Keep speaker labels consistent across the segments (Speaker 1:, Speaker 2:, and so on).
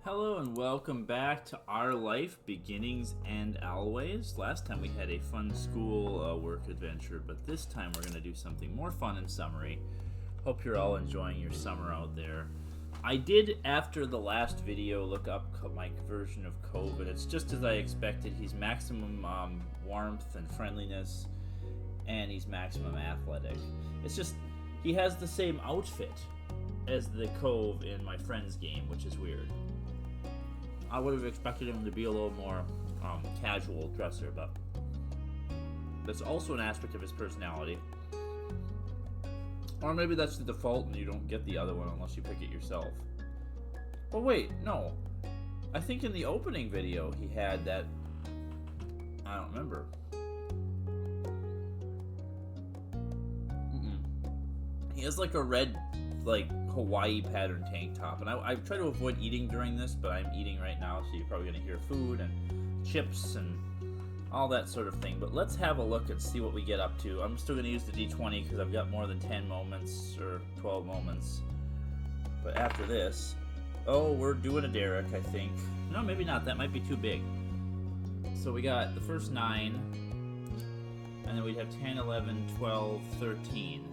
Speaker 1: Hello and welcome back to Our Life, Beginnings and Always. Last time we had a fun school work adventure, but this time we're going to do something more fun and summery. Hope you're all enjoying your summer out there. I did, after the last video, look up my version of Cove, and it's just as I expected. He's maximum warmth and friendliness, and he's maximum athletic. It's just, he has the same outfit as the Cove in my friend's game, which is weird. I would have expected him to be a little more casual dresser, but that's also an aspect of his personality. Or maybe that's the default and you don't get the other one unless you pick it yourself. Oh wait, no. I think in the opening video he had that. I don't remember. He has like a red, Hawaii pattern tank top, and I try to avoid eating during this, but I'm eating right now, so you're probably gonna hear food and chips and all that sort of thing. But let's have a look and see what we get up to. I'm still gonna use the D20 because I've got more than 10 moments or 12 moments. But after this, oh, we're doing a Derek, I think. No, maybe not. That might be too big. So we got the first 9, and then we'd have 10, 11, 12, 13.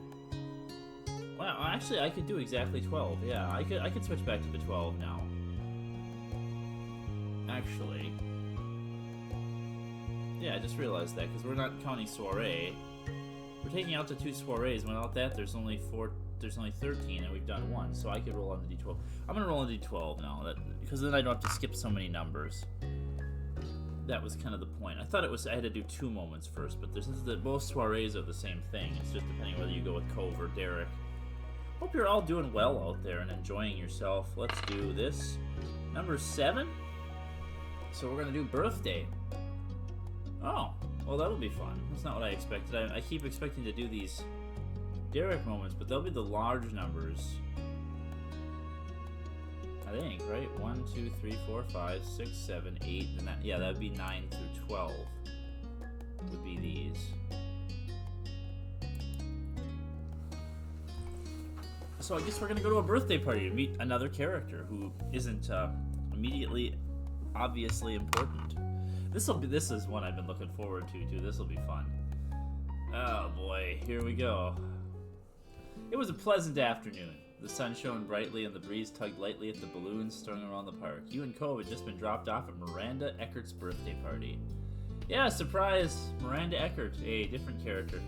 Speaker 1: Wow, actually, I could do exactly 12. Yeah, I could switch back to the 12 now. Actually, yeah, I just realized that because we're not counting soiree. We're taking out the 2 soirees. Without that, there's only 13, and we've done 1. So I could roll on the D12. I'm gonna roll on the D12 now, because then I don't have to skip so many numbers. That was kind of the point. I thought I had to do 2 moments first, but both soirees are the same thing. It's just depending whether you go with Cove or Derek. Hope you're all doing well out there and enjoying yourself. Let's do this. Number 7. So we're gonna do birthday. Oh, well, that'll be fun. That's not what I expected. I keep expecting to do these Derek moments, but they'll be the large numbers. I think, right? 1, 2, 3, 4, 5, 6, 7, 8, and that would be 9 through 12. Would be these. So I guess we're gonna go to a birthday party to meet another character who isn't immediately, obviously important. This is one I've been looking forward to too. This will be fun. Oh boy, here we go. It was a pleasant afternoon. The sun shone brightly and the breeze tugged lightly at the balloons strung around the park. You and Cove had just been dropped off at Miranda Eckert's birthday party. Yeah, surprise! Miranda Eckert, a different character.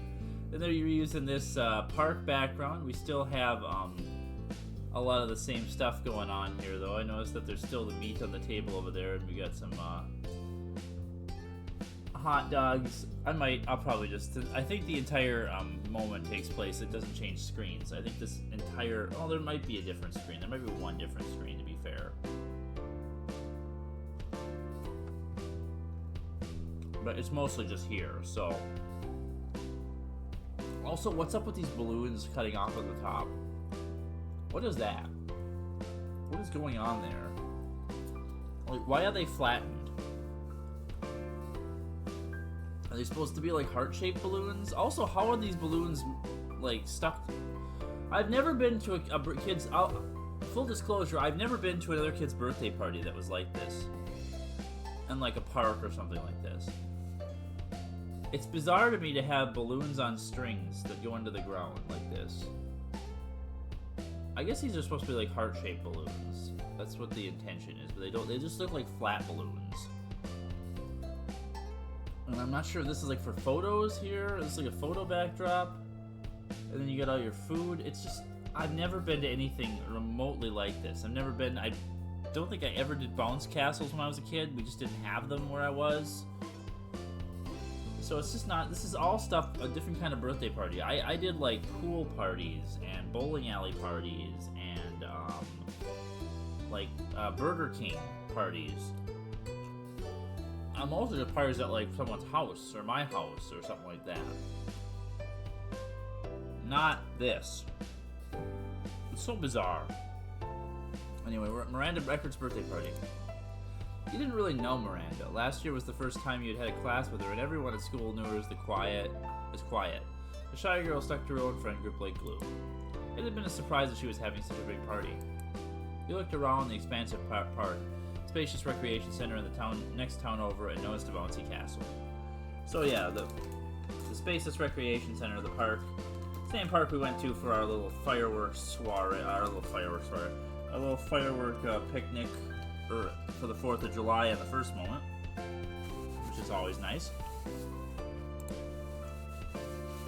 Speaker 1: Then they're using this park background. We still have a lot of the same stuff going on here, though. I noticed that there's still the meat on the table over there, and we got some hot dogs. I'll probably just... I think the entire moment takes place. It doesn't change screens. I think this entire... Oh, there might be a different screen. There might be one different screen, to be fair. But it's mostly just here, so... Also, what's up with these balloons cutting off at the top? What is that? What is going on there? Like, why are they flattened? Are they supposed to be like heart-shaped balloons? Also, how are these balloons like stuck? I've never been to a kid's... full disclosure, I've never been to another kid's birthday party that was like this. In like a park or something like this. It's bizarre to me to have balloons on strings that go into the ground like this. I guess these are supposed to be like heart-shaped balloons. That's what the intention is, but they just look like flat balloons. And I'm not sure if this is like for photos here. This is like a photo backdrop. And then you got all your food. It's just, I've never been to anything remotely like this. I don't think I ever did bounce castles when I was a kid. We just didn't have them where I was. So it's just not, this is all stuff, a different kind of birthday party. I did like pool parties and bowling alley parties and Burger King parties. Mostly just parties at like someone's house or my house or something like that. Not this. It's so bizarre. Anyway, we're at Miranda Eckert's birthday party. You didn't really know Miranda. Last year was the first time you'd had a class with her, and everyone at school knew her as quiet. The shy girl stuck to her own friend group like glue. It had been a surprise that she was having such a big party. You looked around the expansive park, spacious recreation center in the next town over, and noticed a bouncy castle. So yeah, the spacious recreation center of the park, same park we went to for our little fireworks soiree, our little firework picnic for the 4th of July at the first moment, which is always nice.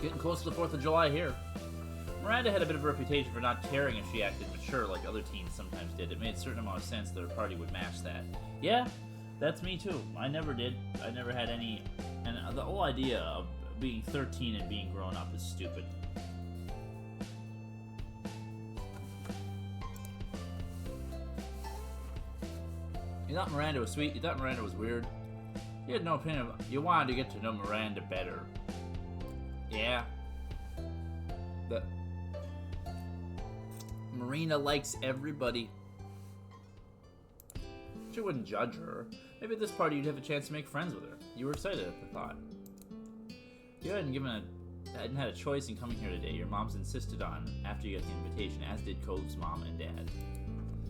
Speaker 1: Getting close to the 4th of July here. Miranda had a bit of a reputation for not caring if she acted mature like other teens sometimes did. It made a certain amount of sense that her party would match that. Yeah, that's me too. I never did. I never had any... And the whole idea of being 13 and being grown up is stupid. You thought Miranda was sweet. You thought Miranda was weird. You had no opinion. You wanted to get to know Miranda better. Yeah. But Marina likes everybody. She wouldn't judge her. Maybe at this party you'd have a chance to make friends with her. You were excited at the thought. You hadn't had a choice in coming here today. Your mom's insisted on after you got the invitation, as did Cove's mom and dad.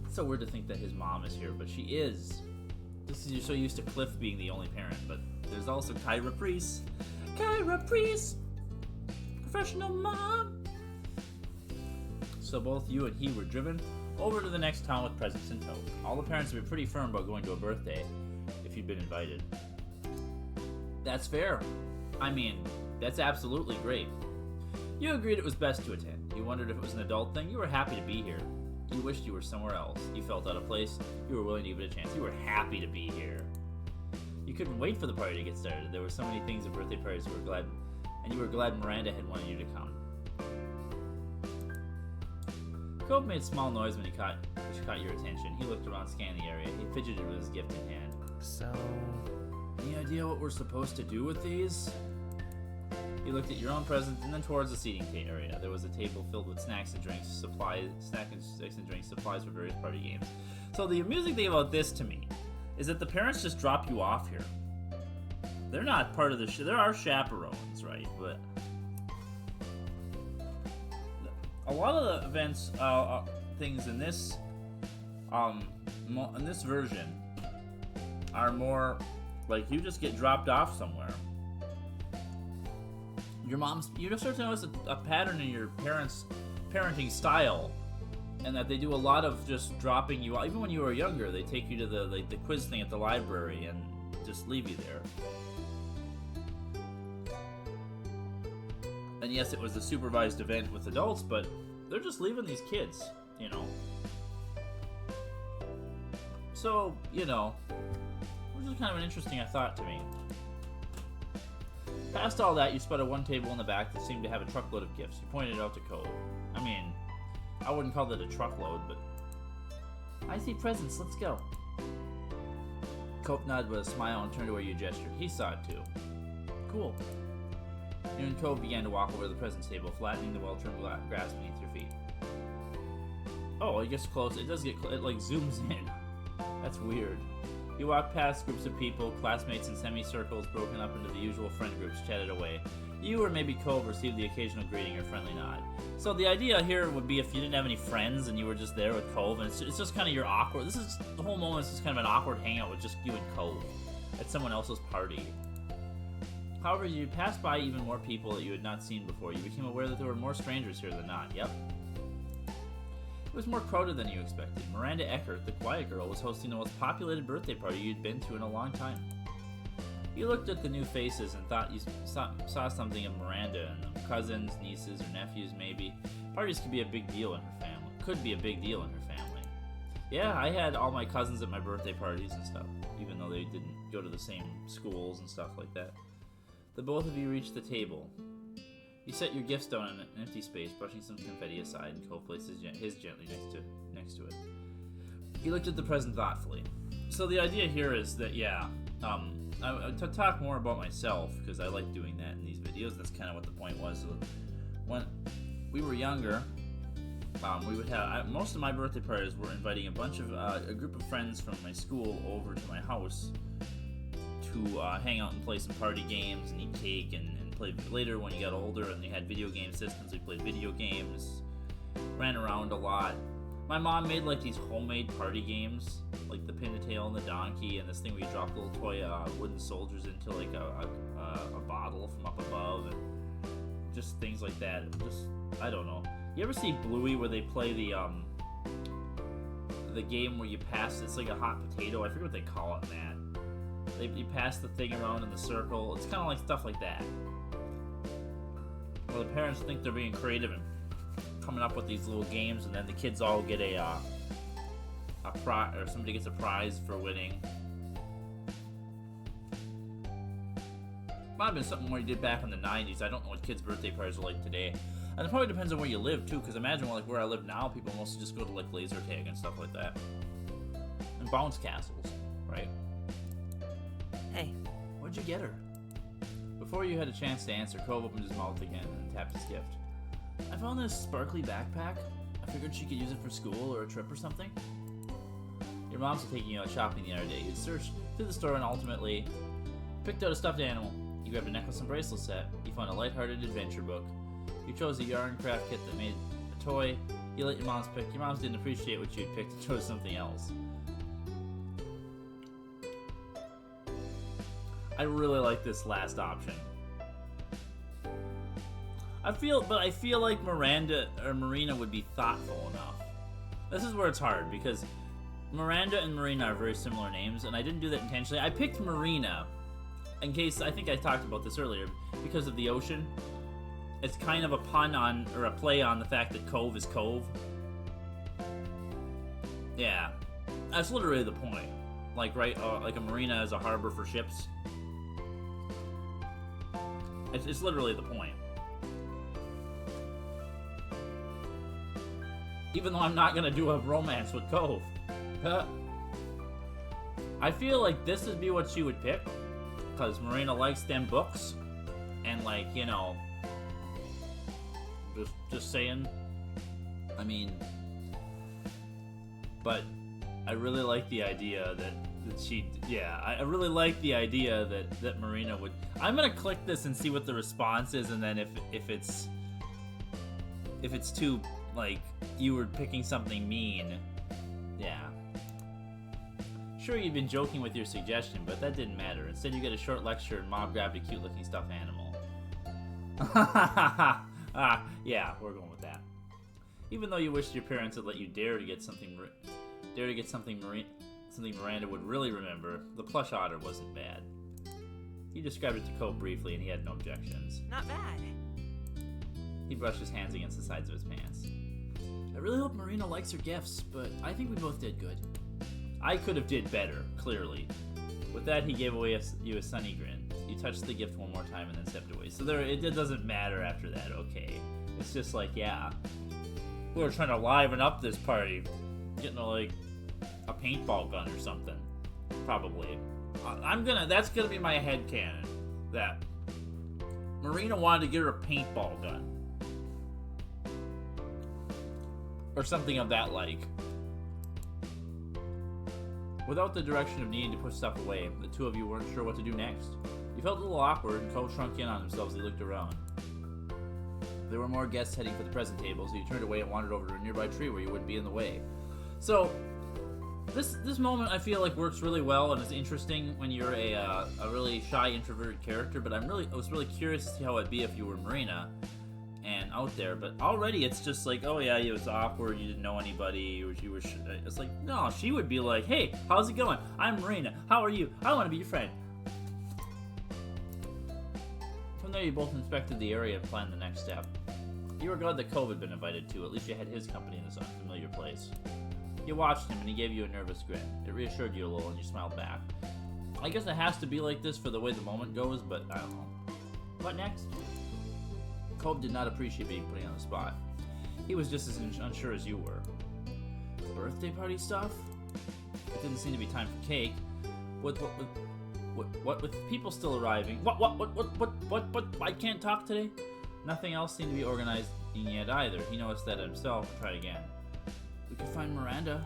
Speaker 1: It's so weird to think that his mom is here, but she is. Just you're so used to Cliff being the only parent, but there's also Kyra Priest. Kyra Priest! Professional mom! So both you and he were driven over to the next town with presents in tow. All the parents would be pretty firm about going to a birthday if you'd been invited. That's fair. I mean, that's absolutely great. You agreed it was best to attend. You wondered if it was an adult thing. You were happy to be here. You wished you were somewhere else. You felt out of place. You were willing to give it a chance. You were happy to be here. You couldn't wait for the party to get started. There were so many things at birthday parties you were glad, and you were glad Miranda had wanted you to come. Cove made a small noise when which caught your attention. He looked around, scanning the area. He fidgeted with his gift in hand.
Speaker 2: So...
Speaker 1: Any idea what we're supposed to do with these? You looked at your own presents and then towards the seating area. There was a table filled with snacks and drinks, supplies for various party games. So the amusing thing about this to me is that the parents just drop you off here. They're not part of the there are chaperones, right? But a lot of the events, things in this version are more like you just get dropped off somewhere. You just start to notice a pattern in your parents' parenting style, and that they do a lot of just dropping you off. Even when you were younger, they take you to the quiz thing at the library and just leave you there. And yes, it was a supervised event with adults, but they're just leaving these kids, you know. So, you know, which is kind of an interesting thought to me. Past all that, you spotted one table in the back that seemed to have a truckload of gifts. You pointed it out to Cove. I mean, I wouldn't call that a truckload, but... I see presents, let's go. Cove nodded with a smile and turned to where you gestured. He saw it too. Cool. You and Cove began to walk over to the presents table, flattening the well-trimmed grass beneath your feet. Oh, it gets close. It does get it like zooms in. That's weird. You walked past groups of people, classmates in semicircles broken up into the usual friend groups, chatted away. You or maybe Cove received the occasional greeting or friendly nod. So the idea here would be if you didn't have any friends and you were just there with Cove, and it's just kind of your awkward... The whole moment is just kind of an awkward hangout with just you and Cove at someone else's party. However, you passed by even more people that you had not seen before. You became aware that there were more strangers here than not. Yep. It was more crowded than you expected. Miranda Eckert, the quiet girl, was hosting the most populated birthday party you'd been to in a long time. You looked at the new faces and thought you saw something of Miranda and them. Cousins, nieces, or nephews, maybe. Parties could be a big deal in her family. Could be a big deal in her family. Yeah, I had all my cousins at my birthday parties and stuff, even though they didn't go to the same schools and stuff like that. The both of you reached the table. You set your gifts down in an empty space, brushing some confetti aside, and Cove placed his gently next to it. He looked at the present thoughtfully. So the idea here is that, yeah, to talk more about myself, because I like doing that in these videos. That's kind of what the point was. When we were younger, we would have most of my birthday parties were inviting a group of friends from my school over to my house to hang out and play some party games and eat cake and play. Later when you got older and you had video game systems, we played video games, ran around a lot. My mom made like these homemade party games, like the pin the tail and the donkey, and this thing where you drop little toy wooden soldiers into like a bottle from up above, and just things like that. Just, I don't know. You ever see Bluey where they play the game where you pass? It's like a hot potato. I forget what they call it, man. You pass the thing around in the circle. It's kind of like stuff like that. Well, the parents think they're being creative and coming up with these little games, and then the kids all get a prize, or somebody gets a prize for winning. Might have been something more you did back in the 90s. I don't know what kids' birthday parties are like today. And it probably depends on where you live, too, because imagine, like, where I live now, people mostly just go to, like, laser tag and stuff like that. And bounce castles, right?
Speaker 2: Hey.
Speaker 1: What'd you get her? Before you had a chance to answer, Cove opened his mouth again and tapped his gift. I found this sparkly backpack. I figured she could use it for school or a trip or something. Your mom's taking you out shopping the other day. You searched through the store and ultimately picked out a stuffed animal. You grabbed a necklace and bracelet set. You found a lighthearted adventure book. You chose a yarn craft kit that made a toy. You let your mom's pick. Your mom's didn't appreciate what you had picked and chose something else. I really like this last option. I feel like Marina would be thoughtful enough. This is where it's hard, because Miranda and Marina are very similar names, and I didn't do that intentionally. I picked Marina in case, I think I talked about this earlier, because of the ocean. It's kind of a pun on, or a play on the fact that Cove is Cove. Yeah, that's literally the point. Like, right, like a marina is a harbor for ships. It's literally the point. Even though I'm not gonna do a romance with Cove. I feel like this would be what she would pick, because Marina likes them books, and like, you know, just saying. I mean, but I really like the idea that she, yeah, I really like the idea that Marina would. I'm gonna click this and see what the response is, and then if it's too, like, you were picking something mean, yeah. Sure, you'd been joking with your suggestion, but that didn't matter. Instead, you get a short lecture and Mom grabbed a cute-looking stuffed animal. Yeah, we're going with that. Even though you wished your parents had let you dare to get something Miranda would really remember, the plush otter wasn't bad. He described it to Cole briefly, and he had no objections.
Speaker 2: Not bad.
Speaker 1: He brushed his hands against the sides of his pants. I really hope Marina likes her gifts, but I think we both did good. I could have did better, clearly. With that, he gave away you a sunny grin. You touched the gift one more time and then stepped away. So it doesn't matter after that, okay? It's just like, yeah, we were trying to liven up this party. Getting like a paintball gun or something, probably. That's gonna be my headcanon, that Marina wanted to get her a paintball gun. Or something of that like. Without the direction of needing to put stuff away, the two of you weren't sure what to do next. You felt a little awkward, and Cole shrunk in on himself as he looked around. There were more guests heading for the present table, so you turned away and wandered over to a nearby tree where you wouldn't be in the way. So, this moment I feel like works really well, and it's interesting when you're a really shy, introverted character, but I was really curious to see how it'd be if you were Marina and out there, but already it's just like, oh yeah, it was awkward, you didn't know anybody, or you were, it's like, no, she would be like, hey, how's it going? I'm Marina, how are you? I want to be your friend. From there, you both inspected the area and planned the next step. You were glad that Cove had been invited too, at least you had his company in this unfamiliar place. You watched him and he gave you a nervous grin. It reassured you a little and you smiled back. I guess it has to be like this for the way the moment goes, but I don't know. What next? Cove did not appreciate being put on the spot. He was just as unsure as you were. Birthday party stuff? It didn't seem to be time for cake. What with people still arriving? What? I can't talk today? Nothing else seemed to be organized yet either. He noticed that himself and tried again. We could find Miranda.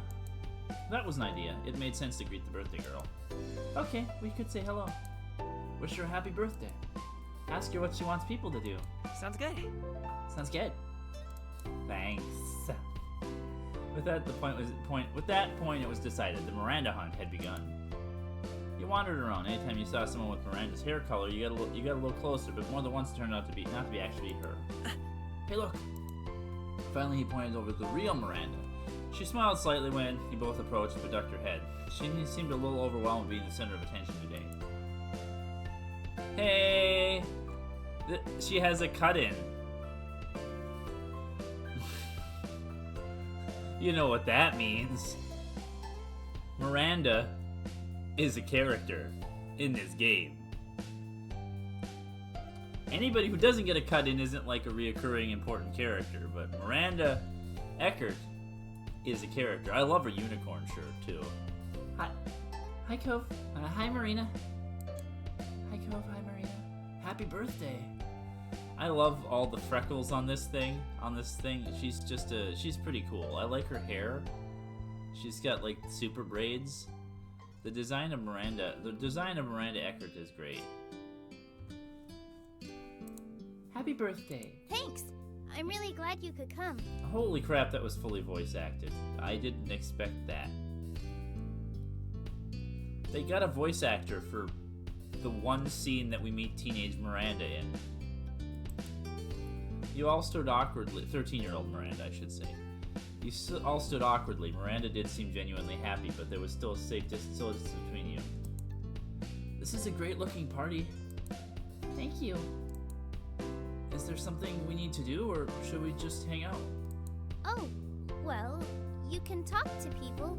Speaker 1: That was an idea. It made sense to greet the birthday girl. Okay, we could say hello. Wish her a happy birthday. Ask her what she wants people to do.
Speaker 2: Sounds good.
Speaker 1: Sounds good. Thanks. With that point, it was decided the Miranda hunt had begun. You wandered around. Anytime you saw someone with Miranda's hair color, you got a little closer, but more than once it turned out to be not to be actually her. Hey, look! Finally, he pointed over the real Miranda. She smiled slightly when you both approached, but ducked her head. She seemed a little overwhelmed being the center of attention today. Hey! She has a cut-in. You know what that means. Miranda is a character in this game. Anybody who doesn't get a cut-in isn't like a reoccurring important character, but Miranda Eckert is a character. I love her unicorn shirt, too. Hi Cove. Hi, Marina. Hi, Cove. Hi, Marina. Happy birthday. I love all the freckles on this thing. She's pretty cool. I like her hair. She's got like super braids. The design of Miranda Eckert is great. Happy birthday.
Speaker 3: Thanks. I'm really glad you could come.
Speaker 1: Holy crap, that was fully voice acted. I didn't expect that. They got a voice actor for the one scene that we meet teenage Miranda in. You all stood awkwardly. 13-year-old Miranda, I should say. You all stood awkwardly. Miranda did seem genuinely happy, but there was still a safe distance between you. This is a great-looking party. Thank you. Is there something we need to do, or should we just hang out?
Speaker 3: Oh, well, you can talk to people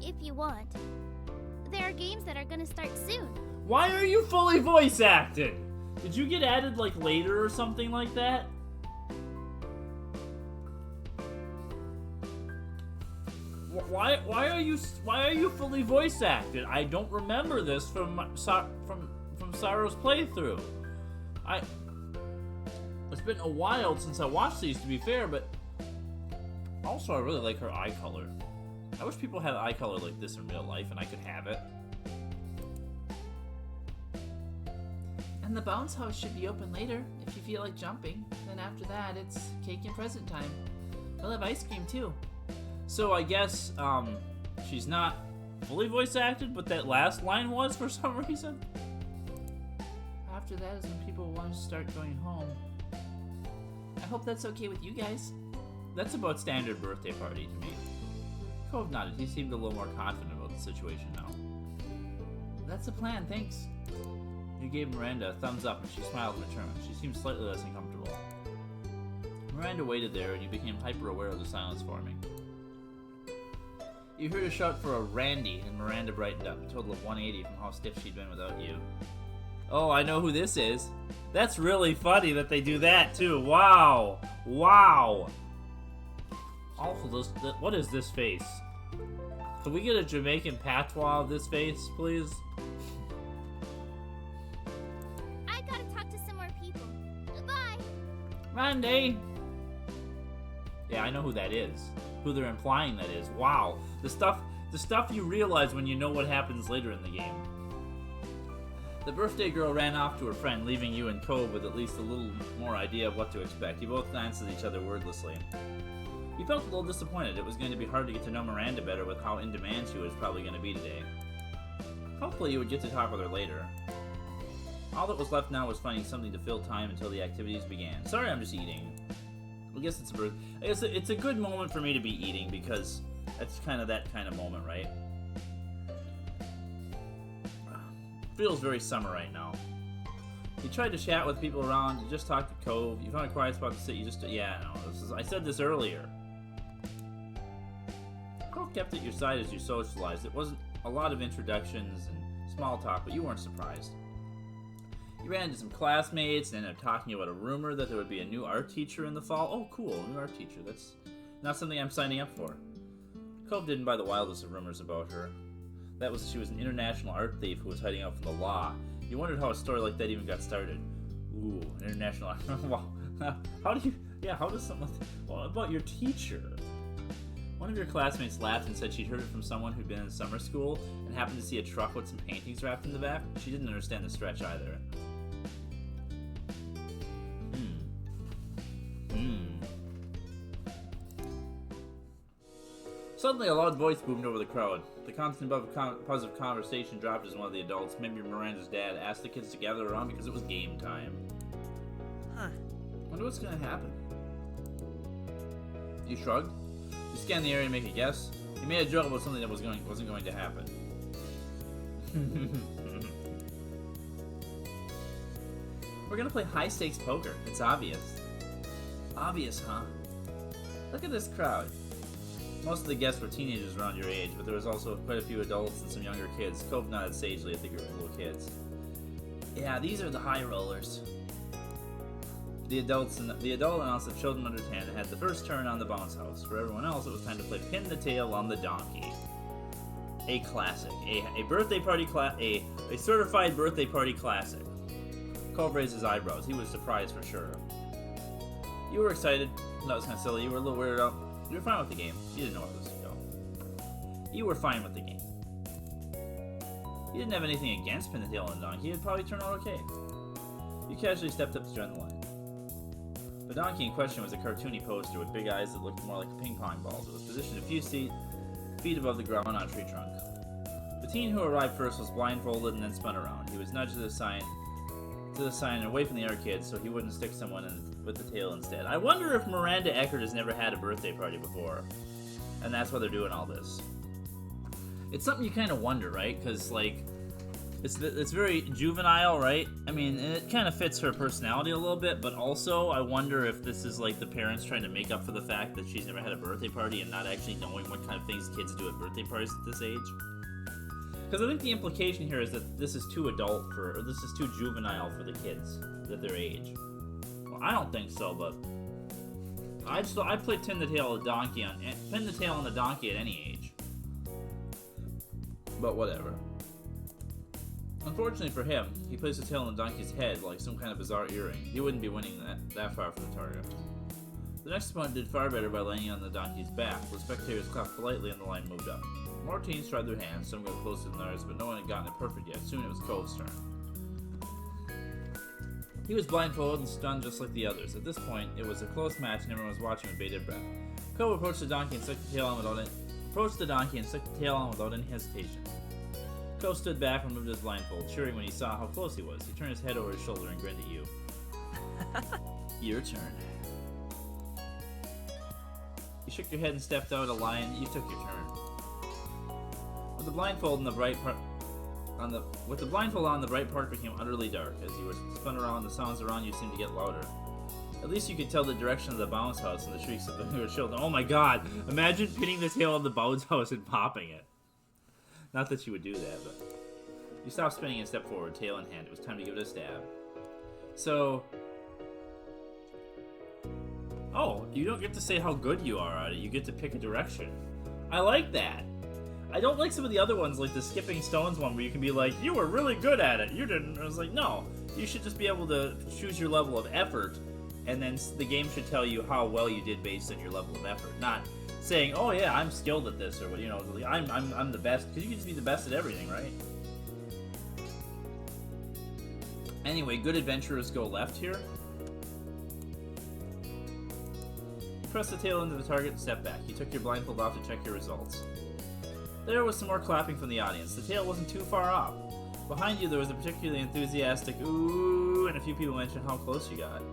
Speaker 3: if you want. There are games that are gonna start soon.
Speaker 1: Why are you fully voice acted? Did you get added like later or something like that? Why are you fully voice acted? I don't remember this from Saro's playthrough. It's been a while since I watched these, to be fair, but also I really like her eye color. I wish people had eye color like this in real life, and I could have it.
Speaker 4: And the bounce house should be open later if you feel like jumping. Then after that, it's cake and present time. We'll have ice cream too.
Speaker 1: So I guess she's not fully voice acted, but that last line was for some reason.
Speaker 4: After that is when people want to start going home. I hope that's okay with you guys.
Speaker 1: That's about standard birthday party to me. Cove nodded. He seemed a little more confident about the situation now.
Speaker 4: That's the plan, thanks.
Speaker 1: You gave Miranda a thumbs up and she smiled in return. She seemed slightly less uncomfortable. Miranda waited there and you became hyper aware of the silence forming. You heard a shout for a Randy and Miranda brightened up, a total of 180 from how stiff she'd been without you. Oh, I know who this is. That's really funny that they do that too. Wow. Wow. Also, what is this face? Can we get a Jamaican patois of this face, please?
Speaker 3: I gotta talk to some more people. Goodbye.
Speaker 1: Randy! Yeah, I know who that is. Who they're implying that is. Wow. The stuff you realize when you know what happens later in the game. The birthday girl ran off to her friend, leaving you and Cove with at least a little more idea of what to expect. You both glanced at each other wordlessly. You felt a little disappointed. It was going to be hard to get to know Miranda better with how in demand she was probably going to be today. Hopefully you would get to talk with her later. All that was left now was finding something to fill time until the activities began. Sorry, I'm just eating. I guess it's a good moment for me to be eating because that's kind of that kind of moment, right? Feels very summer right now. You tried to chat with people around, you just talked to Cove, you found a quiet spot to sit, I said this earlier. Cove kept at your side as you socialized. It wasn't a lot of introductions and small talk, but you weren't surprised. You ran into some classmates and ended up talking about a rumor that there would be a new art teacher in the fall. Oh, cool, a new art teacher. That's not something I'm signing up for. Cove didn't buy the wildest of rumors about her. She was an international art thief who was hiding out from the law. You wondered how a story like that even got started. Ooh, international art. Wow. How does something like that? Well, about your teacher. One of your classmates laughed and said she'd heard it from someone who'd been in summer school and happened to see a truck with some paintings wrapped in the back. She didn't understand the stretch either. Suddenly, a loud voice boomed over the crowd. The constant buzz of conversation dropped as one of the adults, maybe Miranda's dad, asked the kids to gather around because it was game time.
Speaker 2: Huh.
Speaker 1: Wonder what's gonna happen. You shrugged. You scanned the area to make a guess. You made a joke about something that wasn't going to happen. We're gonna play high-stakes poker. It's obvious. Obvious, huh? Look at this crowd. Most of the guests were teenagers around your age, but there was also quite a few adults and some younger kids. Cove nodded sagely at the group of little kids. Yeah, these are the high rollers. The adult announced that children under 10 had the first turn on the bounce house. For everyone else, it was time to play pin the tail on the donkey. A classic. A birthday party a certified birthday party classic. Cove raised his eyebrows. He was surprised for sure. You were excited. That was kind of silly. You were a little weirded out. You were fine with the game. You didn't know where this would go. You were fine with the game. You didn't have anything against Pin the Tail on the donkey. It'd probably turn out okay. You casually stepped up to join the line. The donkey in question was a cartoony poster with big eyes that looked more like ping pong balls. It was positioned a few feet above the ground on a tree trunk. The teen who arrived first was blindfolded and then spun around. He was nudged to the sign and away from the other kids so he wouldn't stick someone with the tail instead. I wonder if Miranda Eckert has never had a birthday party before, and that's why they're doing all this. It's something you kind of wonder, right? Because, like, it's very juvenile, right? I mean, it kind of fits her personality a little bit, but also I wonder if this is, like, the parents trying to make up for the fact that she's never had a birthday party and not actually knowing what kind of things kids do at birthday parties at this age. Because I think the implication here is that this is too adult or this is too juvenile for the kids at their age. Well, I don't think so, but I play pin the tail on the donkey at any age. But whatever. Unfortunately for him, he placed the tail on the donkey's head like some kind of bizarre earring. He wouldn't be winning that far from the target. The next opponent did far better by landing on the donkey's back. The spectators clapped politely and the line moved up. More teams tried their hands, some got closer than others, but no one had gotten it perfect yet. Soon it was Cove's turn. He was blindfolded and stunned just like the others. At this point, it was a close match and everyone was watching with bated breath. Cove approached the donkey and stuck the tail on without any hesitation. Cove stood back and removed his blindfold, cheering when he saw how close he was. He turned his head over his shoulder and grinned at you. Your turn. You shook your head and stepped out of line. You took your turn. With the blindfold on, the bright part became utterly dark. As you were spun around, the sounds around you seemed to get louder. At least you could tell the direction of the bounce house and the shrieks of your children. Oh my god! Imagine pinning the tail on the bounce house and popping it. Not that you would do that, but... You stopped spinning and stepped forward, tail in hand. It was time to give it a stab. So... Oh, you don't get to say how good you are at it. You get to pick a direction. I like that. I don't like some of the other ones, like the skipping stones one, where you can be like, you were really good at it. You didn't. I was like, no. You should just be able to choose your level of effort, and then the game should tell you how well you did based on your level of effort. Not saying, oh yeah, I'm skilled at this, or what, you know, I'm the best, because you can just be the best at everything, right? Anyway, good adventurers go left here. You press the tail into the target and step back. You took your blindfold off to check your results. There was some more clapping from the audience. The tail wasn't too far off. Behind you, there was a particularly enthusiastic ooh, and a few people mentioned how close you got.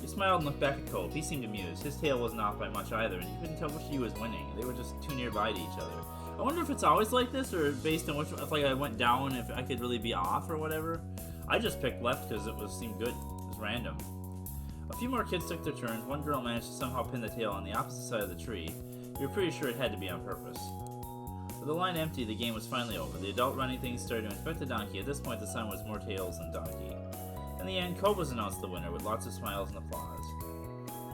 Speaker 1: You smiled and looked back at Cove. He seemed amused. His tail wasn't off by much either, and you couldn't tell which of you was winning. They were just too nearby to each other. I wonder if it's always like this, or based on which, if like I went down, if I could really be off or whatever. I just picked left because it seemed good. It was random. A few more kids took their turns. One girl managed to somehow pin the tail on the opposite side of the tree. You were pretty sure it had to be on purpose. With the line empty, the game was finally over. The adult running things started to inspect the donkey. At this point, the sign was more tails than donkey. In the end, Cove was announced the winner with lots of smiles and applause.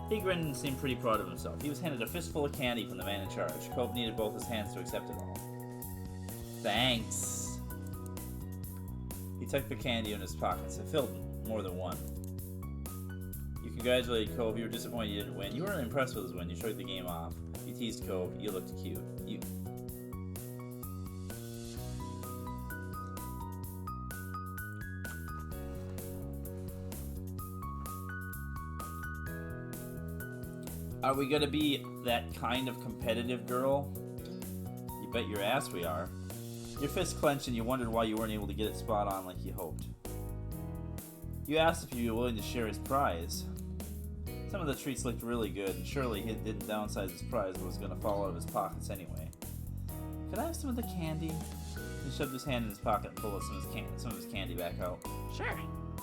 Speaker 1: He grinned and seemed pretty proud of himself. He was handed a fistful of candy from the man in charge. Cove needed both his hands to accept it all. Thanks. He tucked the candy in his pockets. It filled more than one. You congratulated Cove. You were disappointed you didn't win. You weren't impressed with his win. You shook the game off. You teased Cove. You looked cute. Are we gonna be that kind of competitive girl? You bet your ass we are. Your fist clenched and you wondered why you weren't able to get it spot on like you hoped. You asked if you were willing to share his prize. Some of the treats looked really good, and surely he didn't downsize his prize but was going to fall out of his pockets anyway. Could I have some of the candy? He shoved his hand in his pocket and pulled some of his candy back out.
Speaker 2: Sure.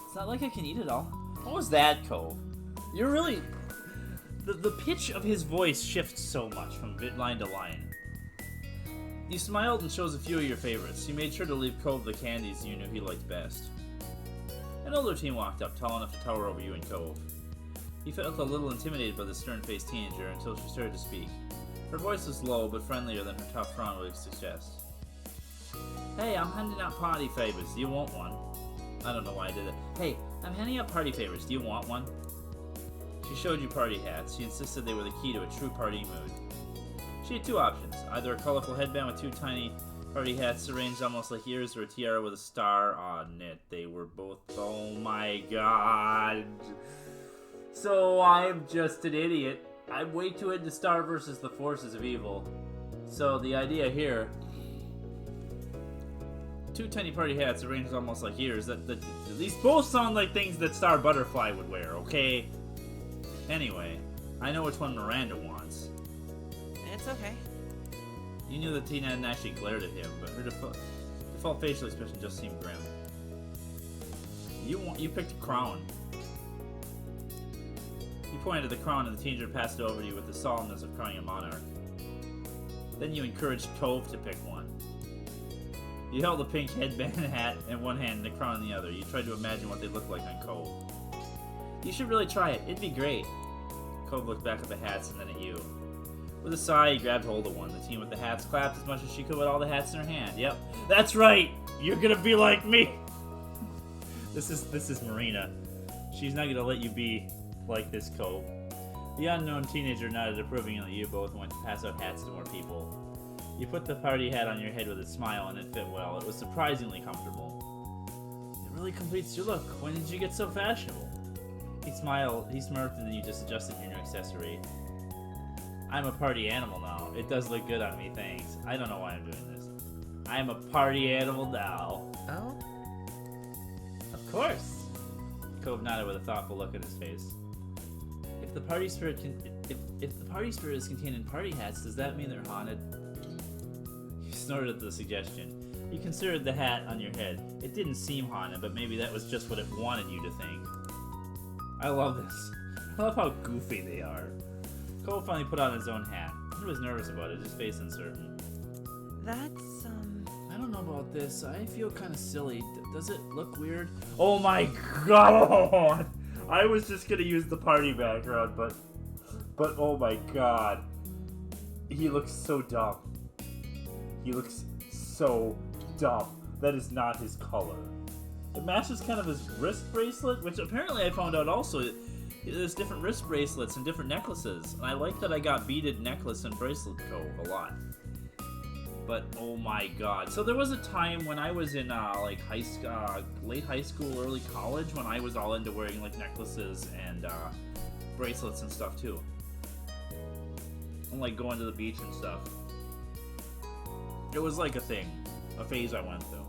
Speaker 1: It's not like I can eat it all. What was that, Cove? You're really... The pitch of his voice shifts so much from line to line. You smiled and chose a few of your favorites. You made sure to leave Cove the candies you knew he liked best. An older teen walked up, tall enough to tower over you and Cove. He felt a little intimidated by the stern-faced teenager until she started to speak. Her voice was low, but friendlier than her tough frown would suggest. Hey, I'm handing out party favors. Do you want one? I don't know why I did it. Hey, I'm handing out party favors. Do you want one? She showed you party hats. She insisted they were the key to a true party mood. She had two options. Either a colorful headband with two tiny party hats arranged almost like ears, or a tiara with a star on it. They were both... Oh my god. So I'm just an idiot. I'm way too into Star versus the forces of evil. So the idea here... Two tiny party hats arranged almost like ears. These both sound like things that Star Butterfly would wear, okay? Anyway, I know which one Miranda wants.
Speaker 2: It's okay.
Speaker 1: You knew the teen hadn't actually glared at him, but her default facial expression just seemed grim. You picked a crown. You pointed at the crown and the teenager passed it over to you with the solemnness of crowning a monarch. Then you encouraged Cove to pick one. You held a pink headband hat in one hand and the crown in the other. You tried to imagine what they looked like on Cove. You should really try it. It'd be great. Cove looked back at the hats and then at you. With a sigh, he grabbed hold of one. The teen with the hats clapped as much as she could with all the hats in her hand. Yep, that's right! You're gonna be like me! This is Marina. She's not gonna let you be like this, Cove. The unknown teenager nodded approvingly at you both and went to pass out hats to more people. You put the party hat on your head with a smile and it fit well. It was surprisingly comfortable. It really completes your look. When did you get so fashionable? He smiled, he smirked, and then you just adjusted your new accessory. I'm a party animal now. It does look good on me, thanks. I don't know why I'm doing this. I'm a party animal now.
Speaker 2: Oh?
Speaker 1: Of course. Cove nodded with a thoughtful look on his face. If the party spirit is contained in party hats, does that mean they're haunted? You snorted at the suggestion. You considered the hat on your head. It didn't seem haunted, but maybe that was just what it wanted you to think. I love this. I love how goofy they are. Cole finally put on his own hat. He was nervous about it, his face uncertain.
Speaker 2: That's,
Speaker 1: I don't know about this. I feel kind of silly. Does it look weird? Oh my god! I was just gonna use the party background, but oh my god. He looks so dumb. He looks so dumb. That is not his color. It matches kind of his wrist bracelet, which apparently I found out also. There's different wrist bracelets and different necklaces, and I like that I got beaded necklace and bracelet Cove a lot. But oh my god! So there was a time when I was in like late high school, early college, when I was all into wearing like necklaces and bracelets and stuff too, and like going to the beach and stuff. It was like a thing, a phase I went through.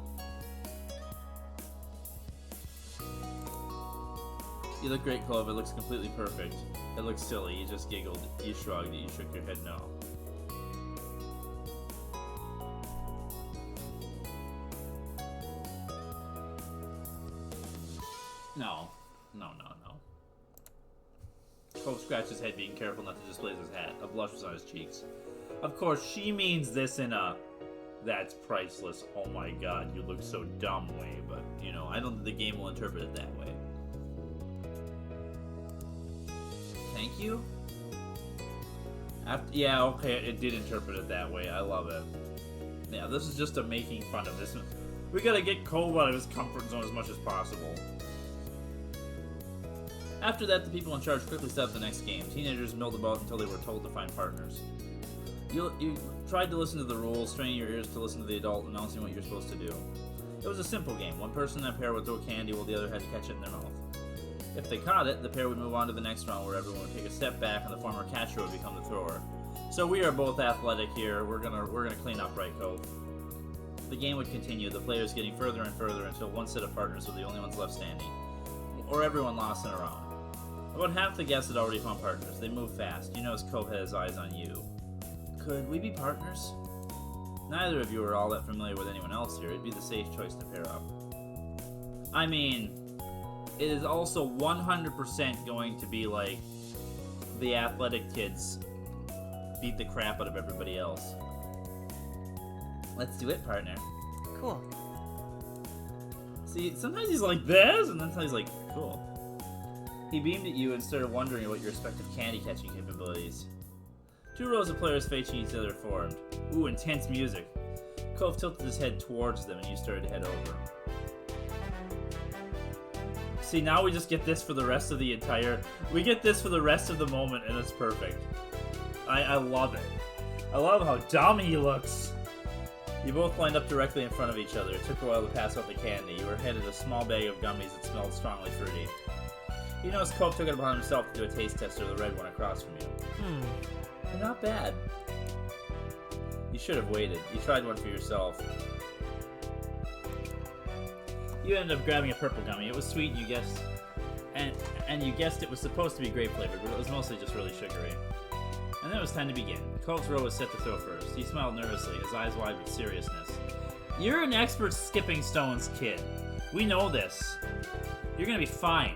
Speaker 1: You look great, Clove. It looks completely perfect. It looks silly. You just giggled. You shrugged. You shook your head no. No. Cove scratched his head, being careful not to displace his hat. A blush was on his cheeks. Of course, she means this in a... That's priceless. Oh my god, you look so dumb way, but, you know, I don't think the game will interpret it that way. Thank you? Yeah, okay, it did interpret it that way. I love it. Yeah, this is just a making fun of this. We gotta get Cove out of his comfort zone as much as possible. After that, the people in charge quickly set up the next game. Teenagers milled about until they were told to find partners. You tried to listen to the rules, straining your ears to listen to the adult announcing what you're supposed to do. It was a simple game. One person in a pair would throw candy while the other had to catch it in their mouth. If they caught it, the pair would move on to the next round where everyone would take a step back and the former catcher would become the thrower. So we are both athletic here. We're gonna clean up, right, Cove? The game would continue, the players getting further and further until one set of partners were the only ones left standing. Or everyone lost in a round. About half the guests had already found partners. They moved fast. You noticed Cove had his eyes on you. Could we be partners? Neither of you are all that familiar with anyone else here. It'd be the safe choice to pair up. I mean, it is also 100% going to be like the athletic kids beat the crap out of everybody else. Let's do it, partner.
Speaker 2: Cool.
Speaker 1: See, sometimes he's like this, and then sometimes he's like, cool. He beamed at you and started wondering about your respective candy-catching capabilities. 2 rows of players facing each other formed. Ooh, intense music. Cove tilted his head towards them, and you started to head over. See, now we just get this for the rest of the entire... We get this for the rest of the moment, and it's perfect. I love it. I love how dumb he looks. You both lined up directly in front of each other. It took a while to pass out the candy. You were handed a small bag of gummies that smelled strongly fruity. You noticed Cove took it upon himself to do a taste test of the red one across from you. They're not bad. You should have waited. You tried one for yourself. You ended up grabbing a purple gummy. It was sweet, and you guessed, and you guessed it was supposed to be grape flavored, but it was mostly just really sugary. And then it was time to begin. Cove's row was set to throw first. He smiled nervously, his eyes wide with seriousness. You're an expert skipping stones, kid. We know this. You're gonna be fine.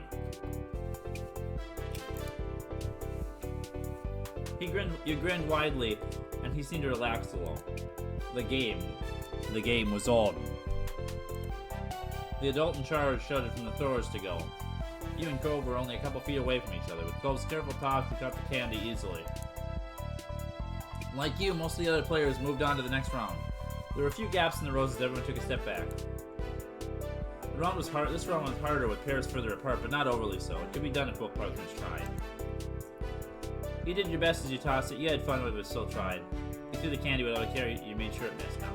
Speaker 1: You grinned widely, and he seemed to relax a little. The game was on. The adult in charge shouted from the throwers to go. You and Cove were only a couple feet away from each other. With Cove's careful toss, he caught the candy easily. Like you, most of the other players moved on to the next round. There were a few gaps in the rows as everyone took a step back. This round was harder with pairs further apart, but not overly so. It could be done if both partners tried. You did your best as you tossed it. You had fun with it, but still tried. You threw the candy without a care. You made sure it missed now.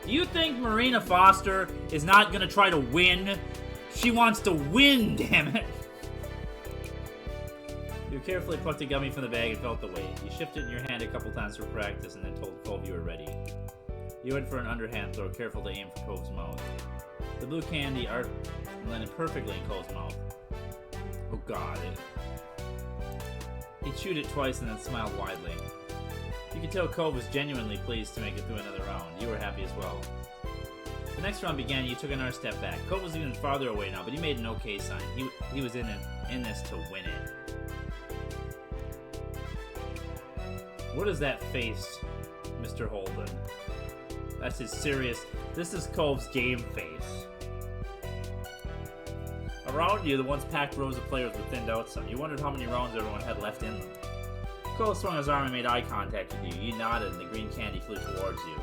Speaker 1: Do you think Marina Foster is not going to try to win? She wants to win, damn it! You carefully plucked a gummy from the bag and felt the weight. You shifted in your hand a couple times for practice and then told Cove you were ready. You went for an underhand throw, careful to aim for Cove's mouth. The blue candy landed perfectly in Cove's mouth. Oh god. He chewed it twice and then smiled widely. You could tell Cove was genuinely pleased to make it through another round. You were happy as well. The next round began and you took another step back. Cove was even farther away now, but he made an okay sign. He was in this to win it. What is that face, Mr. Holden? That's his serious... This is Cove's game face. Around you, the once packed rows of players were thinned out some. You wondered how many rounds everyone had left in them. Cove swung his arm and made eye contact with you. You nodded and the green candy flew towards you.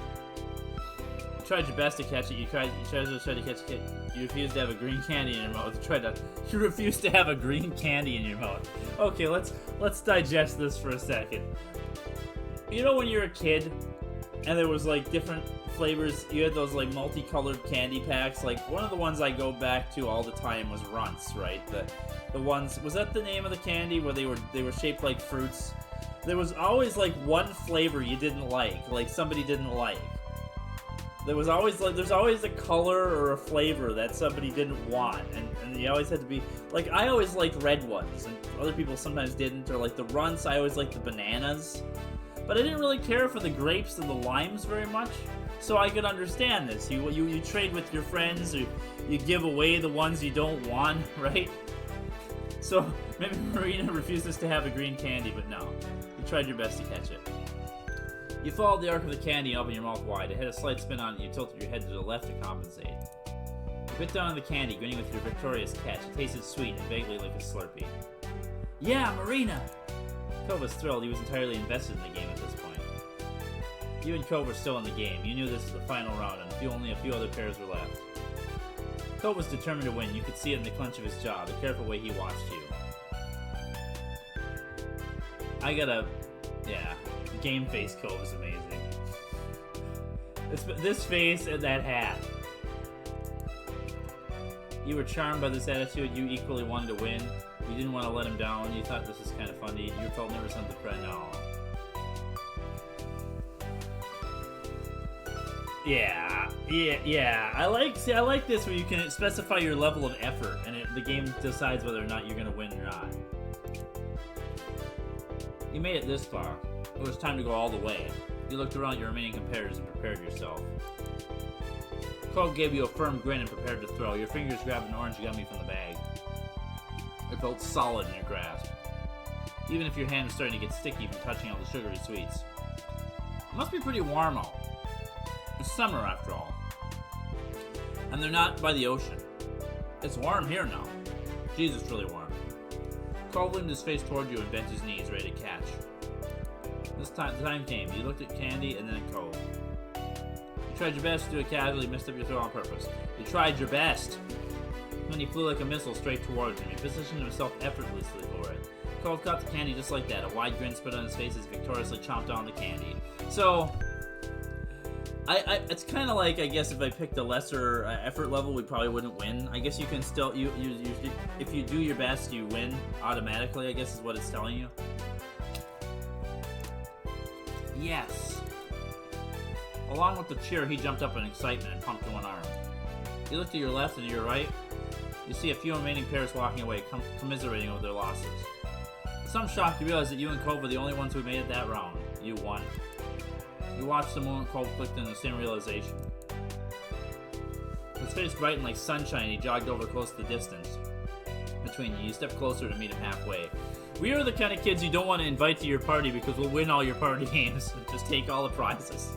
Speaker 1: You tried your best to catch it. You tried to catch it. You refused to have a green candy in your mouth. You refused to have a green candy in your mouth. Okay, let's digest this for a second. You know when you're a kid and there was like different flavors, you had those like multicolored candy packs? Like one of the ones I go back to all the time was Runts, right? The ones, was that the name of the candy where they were shaped like fruits? There was always like one flavor you didn't like somebody didn't like. There's always a color or a flavor that somebody didn't want, and you always had to be like, I always liked red ones, and other people sometimes didn't, or like the Runts, I always liked the bananas. But I didn't really care for the grapes and the limes very much, so I could understand this. You trade with your friends, or you give away the ones you don't want, right? So maybe Marina refuses to have a green candy, but no. You tried your best to catch it. You followed the arc of the candy and opened your mouth wide. It had a slight spin on it, and you tilted your head to the left to compensate. You bit down on the candy, grinning with your victorious catch. It tasted sweet and vaguely like a Slurpee. Yeah, Marina! Cove was thrilled. He was entirely invested in the game at this point. You and Cove were still in the game. You knew this was the final round, and only a few other pairs were left. Cove was determined to win. You could see it in the clench of his jaw, the careful way he watched you. Game face Cove is amazing. This face and that hat. You were charmed by this attitude. You equally wanted to win. You didn't want to let him down. You thought this was kind of funny. You felt nervous on the friend. No. Yeah. I like this where you can specify your level of effort, and the game decides whether or not you're gonna win or not. You made it this far. It was time to go all the way. You looked around at your remaining competitors and prepared yourself. Cove gave you a firm grin and prepared to throw. Your fingers grabbed an orange gummy from the bag. It felt solid in your grasp, even if your hand was starting to get sticky from touching all the sugary sweets. It must be pretty warm out. It's summer, after all. And they're not by the ocean. It's warm here now. Jesus, really warm. Cove leaned his face toward you and bent his knees, ready to catch. The time came. You looked at Candy and then at Cove. You tried your best to do it casually, missed up your throw on purpose. You tried your best. Then he flew like a missile straight towards him. He positioned himself effortlessly for it. Cove caught the candy just like that. A wide grin spread on his face as he victoriously chomped on the candy. So, it's kind of like, I guess, if I picked a lesser effort level, we probably wouldn't win. I guess you can still, if you do your best, you win automatically, I guess is what it's telling you. Yes. Along with the cheer, he jumped up in excitement and pumped one arm. You looked to your left and to your right. You see a few remaining pairs walking away, commiserating over their losses. In some shock, you realize that you and Cove were the only ones who made it that round. You won. You watched the moment Cove clicked in the same realization. His face brightened like sunshine, and he jogged over close to the distance between you. You stepped closer to meet him halfway. We are the kind of kids you don't want to invite to your party because we'll win all your party games and just take all the prizes.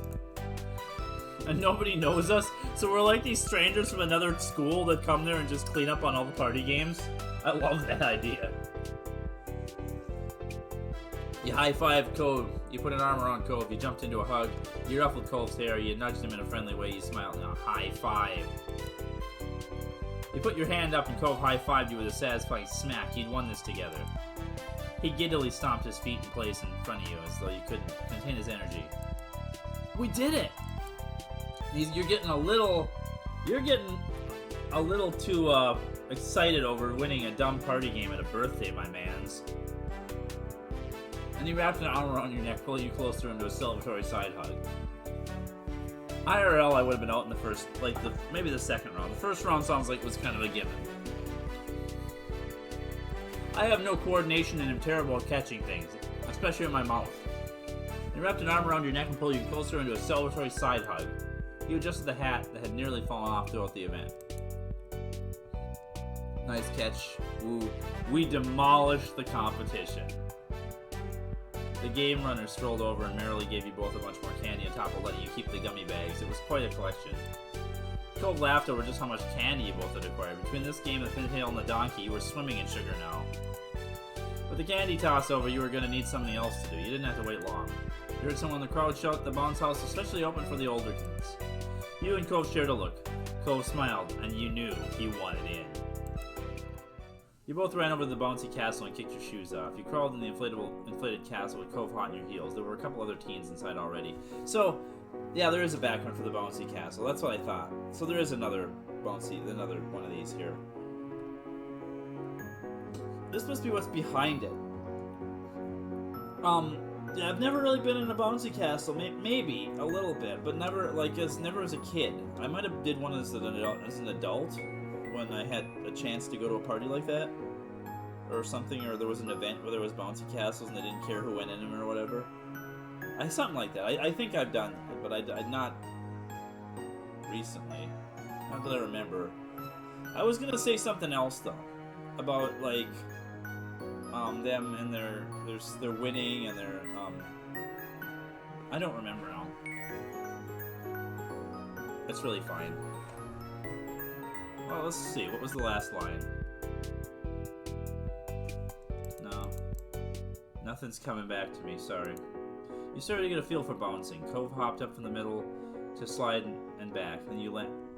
Speaker 1: And nobody knows us, so we're like these strangers from another school that come there and just clean up on all the party games. I love that idea. You high-fived Cove. You put an arm around Cove. You jumped into a hug. You ruffled Cove's hair. You nudged him in a friendly way. You smiled. Now, high five. You put your hand up and Cove high-fived you with a satisfying smack. You'd won this together. He giddily stomped his feet in place in front of you as though you couldn't contain his energy. We did it! You're getting a little too excited over winning a dumb party game at a birthday, my mans. And he wrapped an arm around your neck, pulling you closer into a celebratory side hug. IRL, I would have been out in the first, maybe the second round. The first round sounds like it was kind of a given. I have no coordination and am terrible at catching things, especially in my mouth. He wrapped an arm around your neck and pulled you closer into a celebratory side hug. You adjusted the hat that had nearly fallen off throughout the event. Nice catch. Ooh, we demolished the competition. The game runner strolled over and merrily gave you both a bunch more candy on top of letting you keep the gummy bags. It was quite a collection. Cove laughed over just how much candy you both had acquired. Between this game, the pintail, and the donkey, you were swimming in sugar now. With the candy toss over, you were going to need something else to do. You didn't have to wait long. You heard someone in the crowd shout, "The bounce house is especially open for the older kids." You and Cove shared a look. Cove smiled, and you knew he wanted in. You both ran over to the bouncy castle and kicked your shoes off. You crawled in the inflated castle with Cove hot in your heels. There were a couple other teens inside already. So, yeah, there is a background for the bouncy castle. That's what I thought. So there is another one of these here. This must be what's behind it. Yeah, I've never really been in a bouncy castle. Maybe a little bit, but never as a kid. I might have did one as an adult when I had a chance to go to a party like that, or something, or there was an event where there was bouncy castles and they didn't care who went in them or whatever. Something like that. I think I've done it, but I not recently. Not that I remember. I was gonna say something else though, about them and their winning and their I don't remember now. It's really fine. Well, let's see. What was the last line? No. Nothing's coming back to me, sorry. You started to get a feel for bouncing. Cove hopped up from the middle to slide and back. Then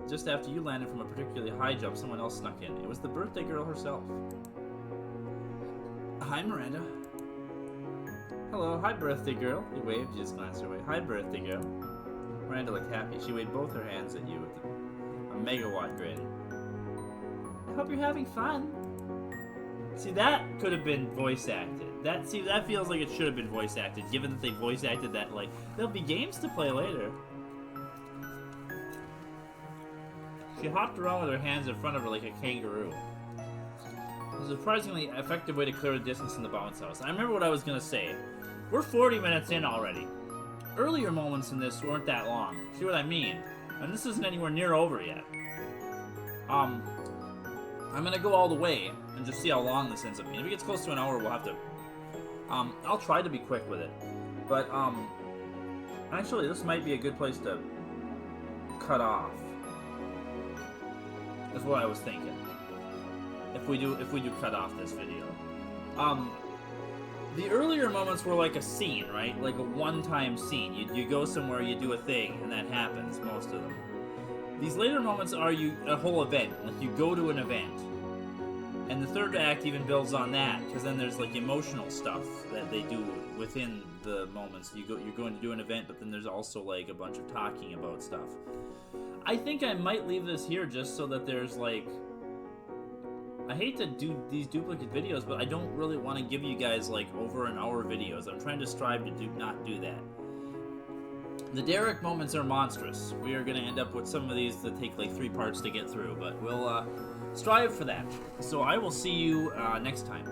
Speaker 1: just after you landed from a particularly high jump, someone else snuck in. It was the birthday girl herself. Hi, Miranda. Hello, hi, birthday girl. You waved, you just glanced her way. Hi, birthday girl. Miranda looked happy. She waved both her hands at you with a megawatt grin. hope you're having fun. See, that could have been voice acted. That feels like it should have been voice acted, given that they voice acted that, like, there'll be games to play later. She hopped around with her hands in front of her like a kangaroo. It was a surprisingly effective way to clear the distance in the bounce house. I remember what I was gonna say. We're 40 minutes in already. Earlier moments in this weren't that long. See what I mean? And this isn't anywhere near over yet. I'm gonna go all the way and just see how long this ends up being. If it gets close to an hour, we'll have to... I'll try to be quick with it. But, actually, this might be a good place to cut off. Is what I was thinking. If we do cut off this video. The earlier moments were like a scene, right? Like a one-time scene. You go somewhere, you do a thing, and that happens, most of them. These later moments are a whole event. Like, you go to an event. And the third act even builds on that, because then there's, like, emotional stuff that they do within the moments. You're going to do an event, but then there's also, like, a bunch of talking about stuff. I think I might leave this here just so that there's, like... I hate to do these duplicate videos, but I don't really want to give you guys, like, over an hour videos. I'm trying to strive to not do that. The Derek moments are monstrous. We are going to end up with some of these that take, like, 3 parts to get through, but we'll strive for that. So I will see you next time.